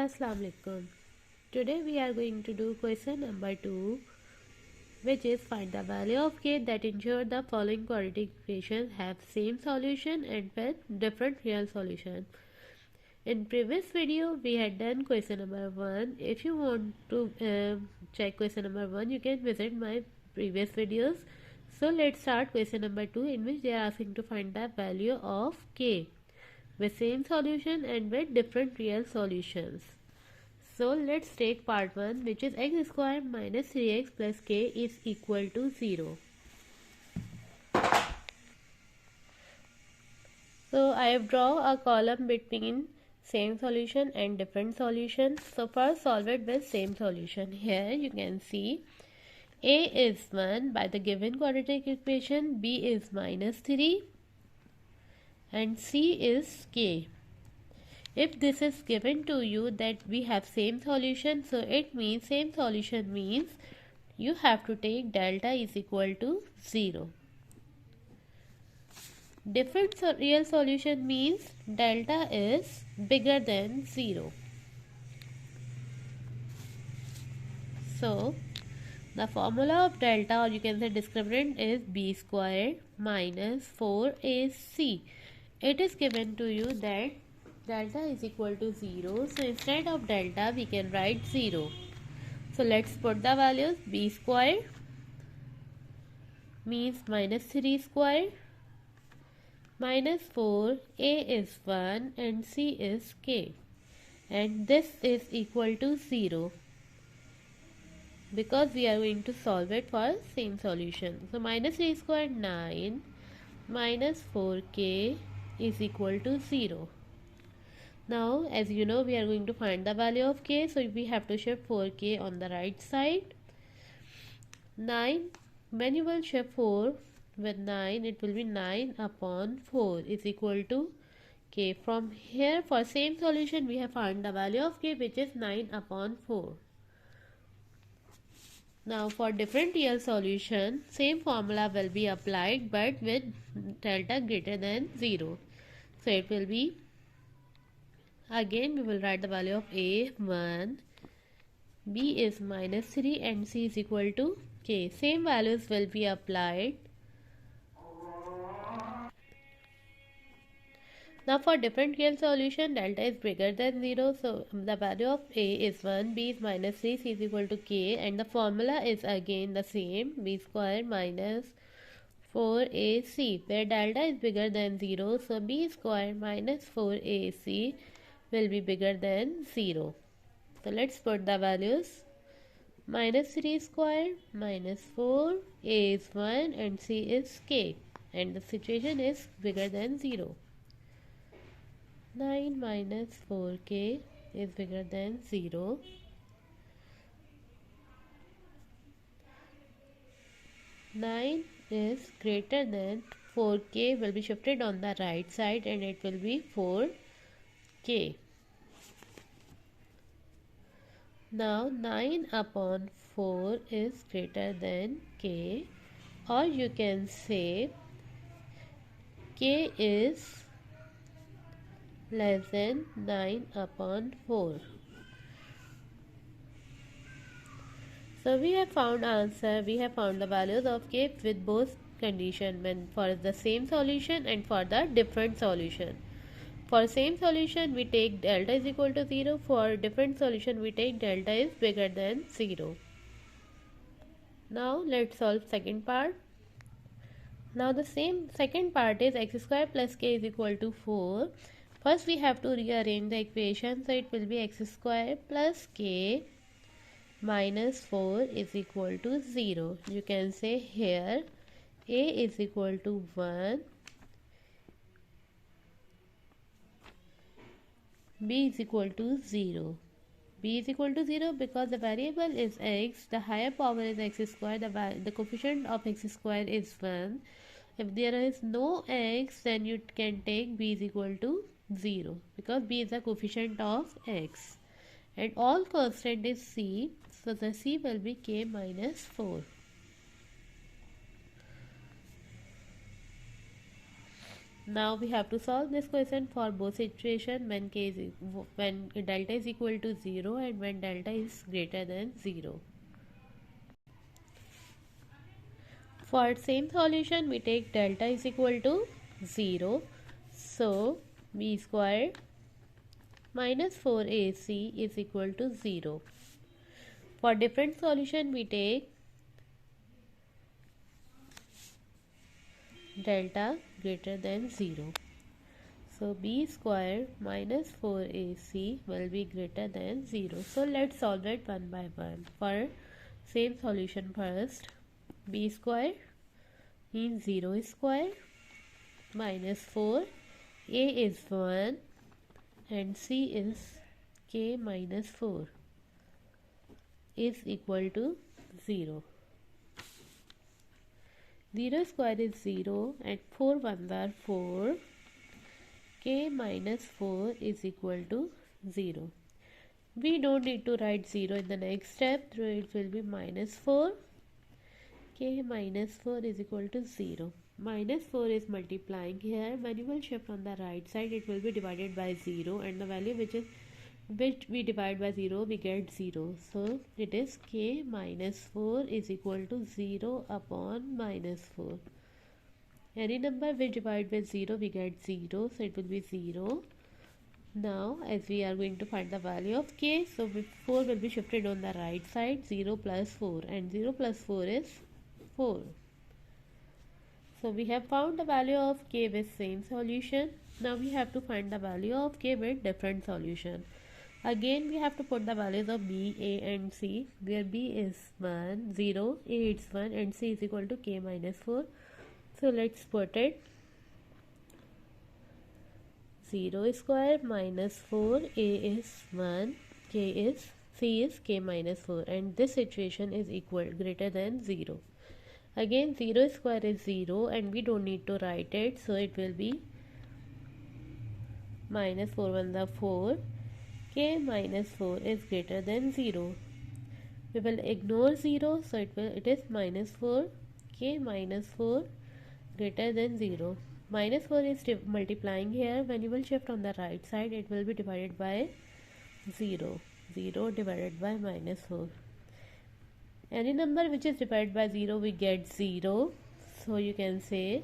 Assalamu alaikum. Today we are going to do question number 2, which is find the value of k that ensure the following quadratic equations have same solution and with different real solution. In previous video we had done question number 1. If you want to check question number 1, you can visit my previous videos. So let's start question number 2, in which they are asking to find the value of k with same solution and with different real solutions. So let's take part 1, which is x squared minus 3x plus k is equal to 0. So I have drawn a column between same solution and different solutions. So first solve it with same solution. Here you can see a is 1 by the given quadratic equation, b is minus 3 and c is k. If this is given to you that we have same solution, so it means same solution means you have to take delta is equal to 0. Different real solution means delta is bigger than 0. So the formula of delta, or you can say discriminant, is b squared minus 4ac. It is given to you that delta is equal to 0, so instead of delta we can write 0. So let's put the values. B squared means minus 3 squared minus 4, a is 1 and c is k, and this is equal to 0 because we are going to solve it for same solution. So minus 3 squared 9 minus 4k is equal to 0. Now, as you know, we are going to find the value of k, so we have to shift 4k on the right side. 9, when you will shift 4 with 9, it will be 9 upon 4 is equal to k. From here, for same solution, we have found the value of k, which is 9 upon 4. Now, for different real solution, same formula will be applied, but with delta greater than 0. So, it will be, again we will write the value of a 1, b is minus 3 and c is equal to k. Same values will be applied. Now for different real solution, delta is bigger than 0, so the value of a is 1, b is minus 3, c is equal to k, and the formula is again the same, b squared minus 4ac, where delta is bigger than 0, so b squared minus 4ac will be bigger than 0. So let's put the values. Minus 3 squared minus 4, a is 1 and c is k, and the situation is bigger than 0. 9 minus 4k is bigger than 0. Nine is greater than 4k will be shifted on the right side and it will be 4k. Now 9 upon 4 is greater than k, or you can say k is less than 9 upon 4. So we have found answer, we have found the values of k with both condition, when for the same solution and for the different solution. For same solution we take delta is equal to 0, for different solution we take delta is bigger than 0. Now let's solve second part. Now the same second part is x squared plus k is equal to 4. First we have to rearrange the equation, so it will be x squared plus k minus 4 is equal to 0. You can say here a is equal to 1, b is equal to 0. B is equal to 0 because the variable is x, the higher power is x squared, the coefficient of x squared is 1. If there is no x, then you can take b is equal to 0 because b is the coefficient of x, and all constant is c, so the c will be k minus 4. Now we have to solve this question for both situation when when delta is equal to 0 and when delta is greater than 0. For same solution, we take delta is equal to 0. So b squared minus 4ac is equal to 0. For different solution, we take delta greater than 0. So b squared minus 4ac will be greater than 0. So let's solve it one by one. For same solution first, b squared means 0 square minus 4, a is 1 and c is k minus 4 is equal to 0. 0 square is 0 and 4 ones are 4. K minus 4 is equal to 0. We don't need to write 0 in the next step, so it will be minus 4. K minus 4 is equal to 0. Minus 4 is multiplying here. When you will shift on the right side, it will be divided by 0, and the value which we divide by 0, we get 0. So it is k minus 4 is equal to 0 upon minus 4. Any number which divide by 0, we get 0, so it will be 0. Now as we are going to find the value of k, so 4 will be shifted on the right side, 0 plus 4, and 0 plus 4 is 4. So we have found the value of k with same solution. Now we have to find the value of k with different solution. Again we have to put the values of b, a and c, where b is 1, 0, a is 1 and c is equal to k minus 4. So let's put it. 0 square minus 4, a is 1, c is k minus 4, and this situation is equal greater than 0. Again 0 square is 0 and we don't need to write it, so it will be minus 4 1 the 4. K minus 4 is greater than 0. We will ignore 0, so it is minus 4. K minus 4 greater than 0. Minus 4 is multiplying here. When you will shift on the right side, it will be divided by 0. 0 divided by minus 4. Any number which is divided by 0, we get 0. So you can say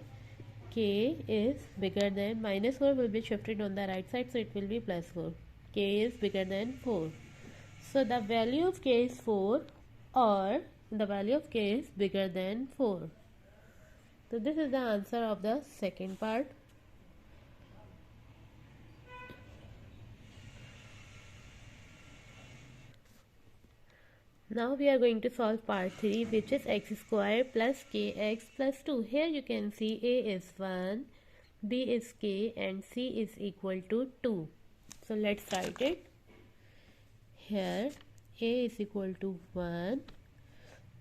k is bigger than, minus 4 will be shifted on the right side, so it will be plus 4. K is bigger than 4. So the value of k is 4, or the value of k is bigger than 4. So this is the answer of the second part. Now we are going to solve part 3, which is x square plus kx plus 2. Here you can see a is 1, b is k and c is equal to 2. So let's write it. Here a is equal to 1,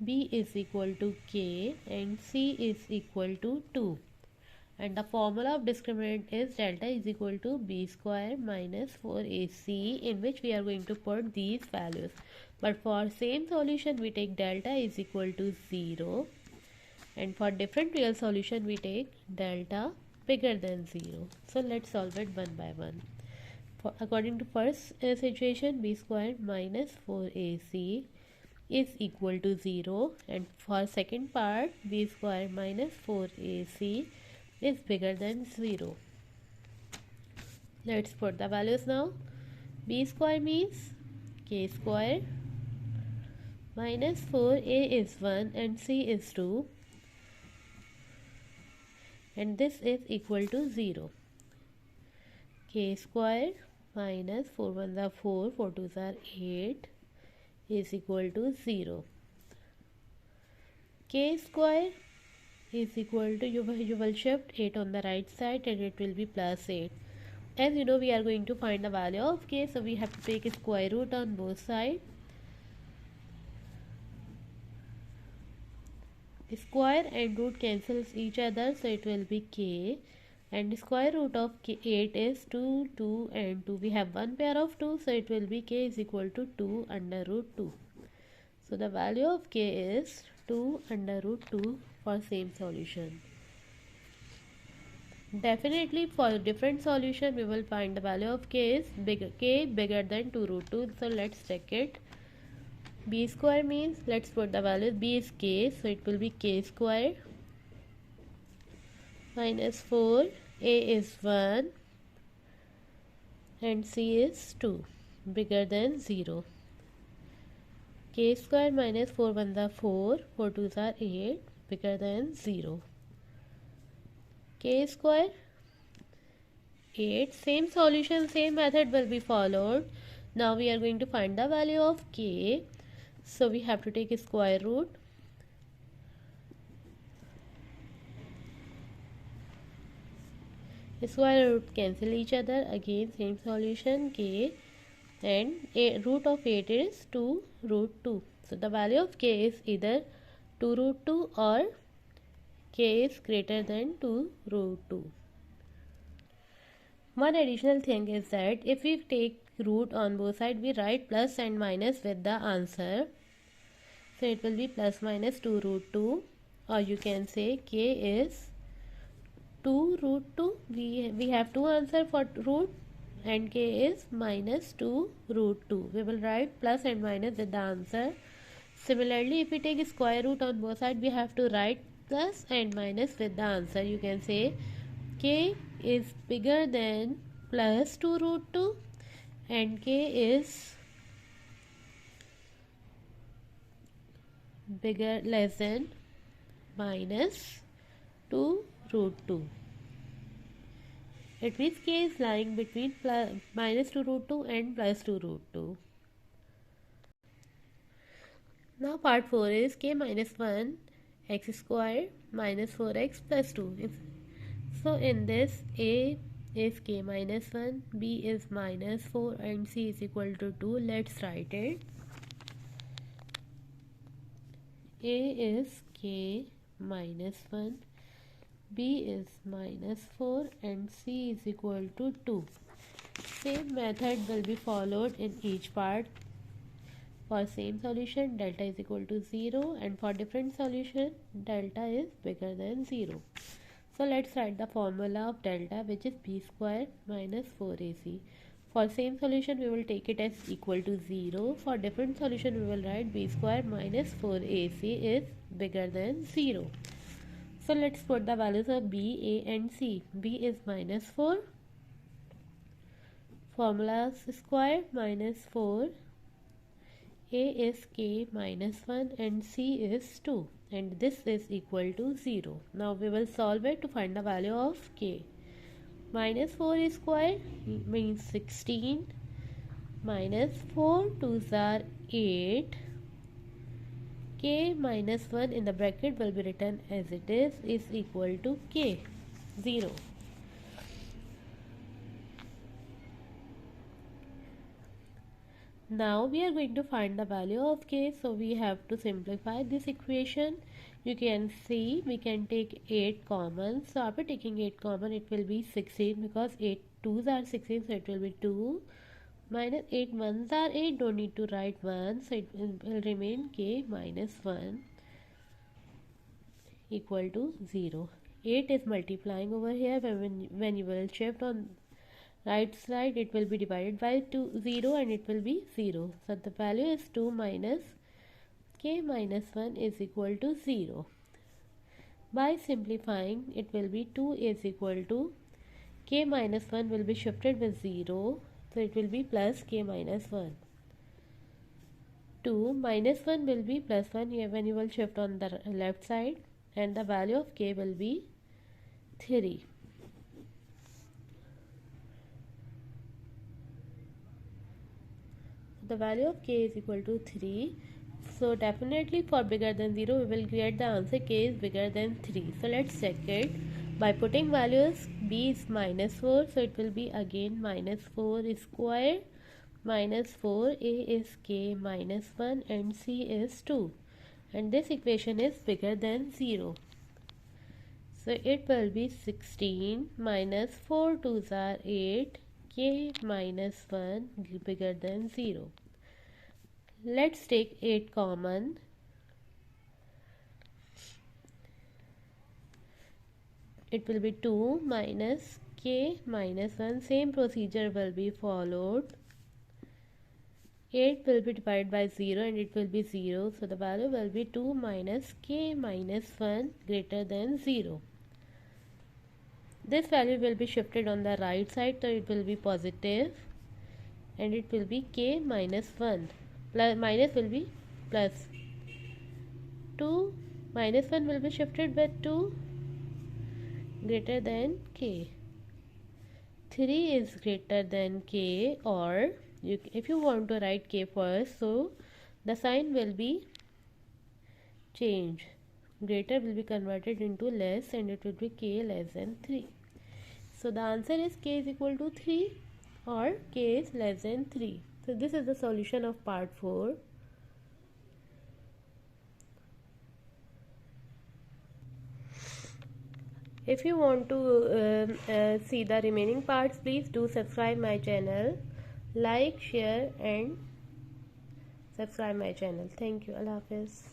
b is equal to k and c is equal to 2. And the formula of discriminant is delta is equal to b square minus 4ac, in which we are going to put these values. But for same solution, we take delta is equal to 0. And for different real solution, we take delta bigger than 0. So let's solve it one by one. According to first situation, b squared minus 4ac is equal to 0. And for second part, b squared minus 4ac is bigger than 0. Let's put the values now. B square means k square minus 4a is 1 and c is 2, and this is equal to 0. K square minus 4 1s are 4, 4 2s are 8 is equal to 0. K square is equal to, you will shift 8 on the right side and it will be plus 8. As you know, we are going to find the value of k, so we have to take a square root on both sides. Square and root cancels each other, so it will be k, and square root of 8 is 2, 2 and 2. We have one pair of 2, so it will be k is equal to 2 under root 2. So the value of k is 2 under root 2 for same solution. Definitely for different solution we will find the value of k is bigger, k bigger than 2 root 2. So let's check it. B square means, let's put the value, b is k, so it will be k square minus 4, a is 1 and c is 2 bigger than 0. K square minus 4 1s are 4, 4 2s are 8 bigger than 0. K square 8, same solution, same method will be followed. Now we are going to find the value of k. So we have to take a square root. Square root cancel each other, again same solution, k, and root of 8 is 2 root 2. So the value of k is either 2 root 2 or k is greater than 2 root 2. One additional thing is that if we take root on both sides, we write plus and minus with the answer. So it will be plus minus 2 root 2, or you can say k is 2 root 2. We have two answer for root, and k is minus 2 root 2. We will write plus and minus with the answer. Similarly, if we take square root on both sides, we have to write plus and minus with the answer. You can say k is bigger than plus 2 root 2 and k is bigger less than minus 2 root 2. It means k is lying between minus 2 root 2 and plus 2 root 2. Now part 4 is k minus 1 x square minus 4x plus 2. So in this, a is k minus 1, b is minus 4 and c is equal to 2. Let's write it. A is k minus 1, b is minus 4 and c is equal to 2. Same method will be followed in each part. For same solution, delta is equal to 0, and for different solution, delta is bigger than 0. So let's write the formula of delta, which is b square minus 4ac. For same solution, we will take it as equal to 0. For different solution, we will write b square minus 4ac is bigger than 0. So let's put the values of b, a and c. b is minus 4. Formula square minus 4. A is k minus 1 and c is 2, and this is equal to 0. Now we will solve it to find the value of k. Minus 4 square means 16, minus 4 2s are 8, k minus 1 in the bracket will be written as it is equal to k, 0. Now we are going to find the value of k, so we have to simplify this equation. You can see we can take 8 common. So after taking 8 common, it will be 16, because 8 2s are 16, so it will be 2 minus 8 1s are 8. Don't need to write 1, so it will remain k minus 1 equal to 0. 8 is multiplying over here. When you will shift on right side, it will be divided by 0 and it will be 0. So the value is 2 minus k minus 1 is equal to 0. By simplifying, it will be 2 is equal to k minus 1 will be shifted with 0. So it will be plus k minus 1. 2 minus 1 will be plus 1 here when you will shift on the left side, and the value of k will be 3. The value of k is equal to 3. So definitely for bigger than 0, we will get the answer k is bigger than 3. So let's check it. By putting values, b is minus 4, so it will be again minus 4 square minus 4, a is k minus 1 and c is 2. And this equation is bigger than 0. So it will be 16 minus 4 2s are 8, k minus 1 bigger than 0. Let's take 8 common. it will be 2 minus k minus 1. Same procedure will be followed. 8 will be divided by 0 and it will be 0. So the value will be 2 minus k minus 1 greater than 0. This value will be shifted on the right side, so it will be positive and it will be k minus 1. Minus will be plus. 2 minus 1 will be shifted with 2 greater than k. 3 is greater than k, or if you want to write k first, so the sign will be changed. Greater will be converted into less and it will be k less than 3. So the answer is k is equal to 3 or k is less than 3. So this is the solution of part 4. If you want to see the remaining parts, please do subscribe my channel, like, share and subscribe my channel. Thank you. Allah Hafiz.